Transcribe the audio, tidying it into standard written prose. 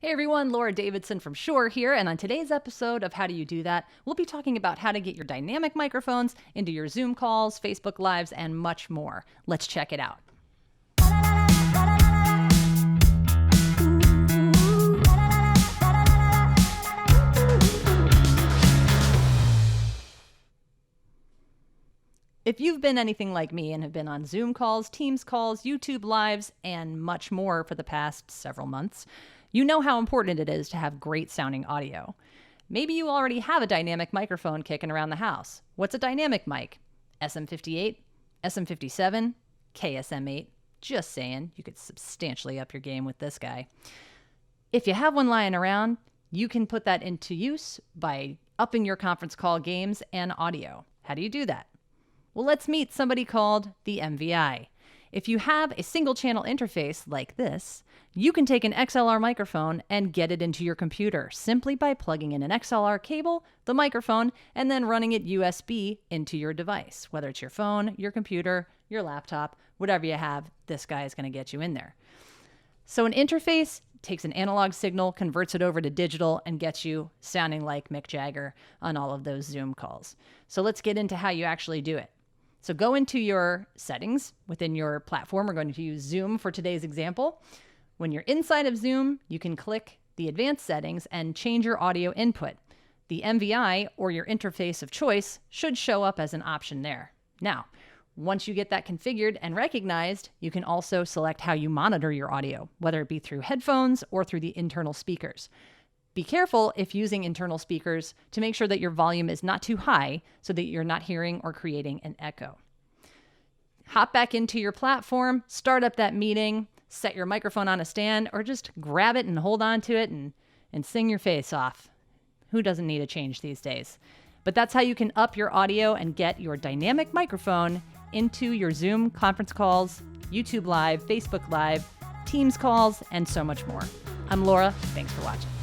Hey everyone, Laura Davidson from Shure here, and on today's episode of How Do You Do That, we'll be talking about how to get your dynamic microphones into your Zoom calls, Facebook Lives, and much more. Let's check it out. If you've been anything like me and have been on Zoom calls, Teams calls, YouTube Lives, and much more for the past several months, you know how important it is to have great sounding audio. Maybe you already have a dynamic microphone kicking around the house. What's a dynamic mic? SM58, SM57, KSM8. Just saying, you could substantially up your game with this guy. If you have one lying around, you can put that into use by upping your conference call games and audio. How do you do that? Well, let's meet somebody called the MVI. If you have a single channel interface like this, you can take an XLR microphone and get it into your computer simply by plugging in an XLR cable, the microphone, and then running it USB into your device. Whether it's your phone, your computer, your laptop, whatever you have, this guy is going to get you in there. So an interface takes an analog signal, converts it over to digital, and gets you sounding like Mick Jagger on all of those Zoom calls. So let's get into how you actually do it. So go into your settings within your platform. We're going to use Zoom for today's example. When you're inside of Zoom, you can click the advanced settings and change your audio input. The MVI, or your interface of choice, should show up as an option there. Now, once you get that configured and recognized, you can also select how you monitor your audio, whether it be through headphones or through the internal speakers. Be careful if using internal speakers to make sure that your volume is not too high so that you're not hearing or creating an echo. Hop back into your platform, start up that meeting, set your microphone on a stand, or just grab it and hold on to it and sing your face off. Who doesn't need a change these days? But that's how you can up your audio and get your dynamic microphone into your Zoom conference calls, YouTube Live, Facebook Live, Teams calls, and so much more. I'm Laura. Thanks for watching.